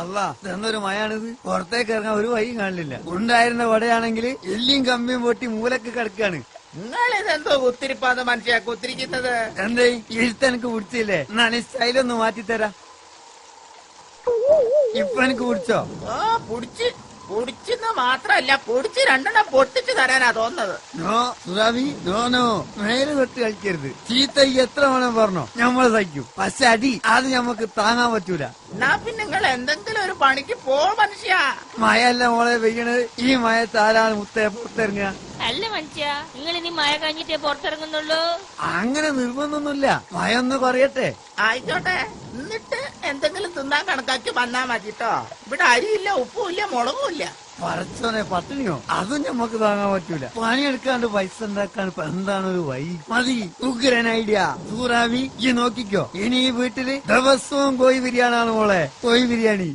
അല്ല എന്നൊരു മയാണിത്. പുറത്തേക്ക് ഇറങ്ങാൻ ഒരു വഴിയും കാണില്ല. ഉണ്ടായിരുന്ന വടയാണെങ്കിൽ എല്ലിയും കമ്പിയും പൊട്ടി മൂലക്ക് കിടക്കാണ്. നിങ്ങളിതെന്തോ കുത്തിരിപ്പാന്ന് മനുഷ്യ കുത്തിരിക്കുന്നത്? എന്തേ എഴുത്തെനിക്ക് പിടിച്ചില്ലേ? എന്നാണ് സ്റ്റൈലൊന്ന് മാറ്റിത്തരാം. ഇപ്പൊ എനിക്ക് പിടിച്ചോ? ഓ പൊടിച്ചെന്ന് മാത്രല്ല പൊടിച്ച് രണ്ടെണ്ണം പൊട്ടിച്ചു തരാനാ തോന്നുന്നത്. നോ സുറാബി, നോ നേരെ തൊട്ട് കളിക്കരുത്. ചീത്ത എത്ര വേണം പറഞ്ഞോ, ഞമ്മള് സഹിക്കും. പക്ഷെ അടി അത് ഞമ്മക്ക് താങ്ങാൻ പറ്റൂല. എന്നാ പിന്നെ നിങ്ങൾ എന്തെങ്കിലും ഒരു പണിക്ക് പോ മനുഷ്യ. മഴയല്ല മോളെ പെയ്യണത്. ഈ മഴത്ത് ആരാണ് മുത്തേ പുറത്തിറങ്ങുക? അല്ല മനുഷ്യ, നിങ്ങൾ ഇനി മഴ കഴിഞ്ഞിട്ടേ പുറത്തിറങ്ങുന്നുള്ളൂ? അങ്ങനെ നിർബന്ധമൊന്നുമില്ല. മഴ ഒന്ന് കുറയട്ടെ. ആയിക്കോട്ടെ, എന്നിട്ട് എന്തെങ്കിലും തിന്നാൻ കണക്കാക്കി വന്നാ മതിട്ടോ. ഇവിടെ അരിയില്ല, ഉപ്പുമില്ല, മുളകുമില്ല. പറച്ചോനെ പട്ടിണിയോ? അതും ഞമ്മക്ക് താങ്ങാൻ പറ്റൂല. പണിയെടുക്കാണ്ട് പൈസ ഉണ്ടാക്കാൻ ഇപ്പൊ എന്താണ് ഒരു വഴി? മതി, ഉഗ്രൻ ഐഡിയ. സൂറാവി ഈ നോക്കിക്കോ, ഇനി ഈ വീട്ടില് ദിവസവും കോഴി ബിരിയാണിയാണ് മോളെ. കോഴി ബിരിയാണി.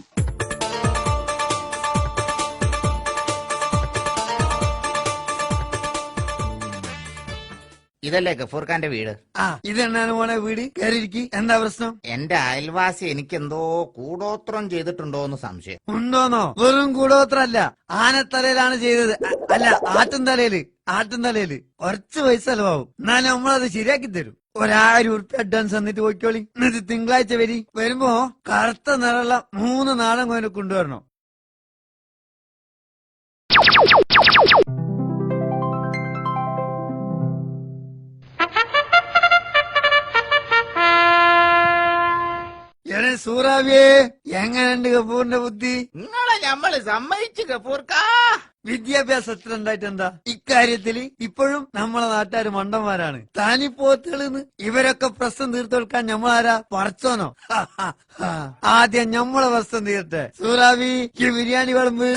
ഇതല്ലേ ഗഫൂർഖാന്റെ വീട്? ഇതെന്നാണ് മോളെ വീട്? കയറിയിരിക്കി. എന്താ പ്രശ്നം? എന്റെ അയൽവാസി എനിക്കെന്തോ കൂടോത്രം ചെയ്തിട്ടുണ്ടോ എന്ന് സംശയം. ഉണ്ടോന്നോ? വെറും കൂടോത്രല്ല, ആനത്തലയിലാണ് ചെയ്തത്. അല്ല, ആട്ടുംതലയില് കുറച്ച് പൈസ ചെലവാകും. എന്നാലും നമ്മളത് ശരിയാക്കി തരും. 1000 ഉറുപ്പ്യ അഡ്വാൻസ് തന്നിട്ട് പോയിക്കോളി. എന്നിട്ട് തിങ്കളാഴ്ച വരുമ്പോ കറുത്ത നിറമുള്ള 3 നാടൻ കോയിനെ കൊണ്ടുവരണം. സൂറാവിയെ, എങ്ങനെയുണ്ട് ഗഫൂറിന്റെ ബുദ്ധി? നിങ്ങളെ ഞമ്മള് സമ്മതിച്ചു ഗഫൂർക്കാ. വിദ്യാഭ്യാസം എത്ര ഉണ്ടായിട്ട് എന്താ? ഇക്കാര്യത്തില് ഇപ്പോഴും നമ്മളെ നാട്ടുകാര് മണ്ടന്മാരാണ്. താനിപ്പോത്തുകളെന്ന് ഇവരൊക്കെ പ്രശ്നം തീർത്തെടുക്കാൻ ഞമ്മളാരാ? പറച്ചോനോ? ആദ്യം ഞമ്മളെ പ്രശ്നം തീർത്തെ. സൂറാവി ഈ ബിരിയാണി വിളമ്പ്.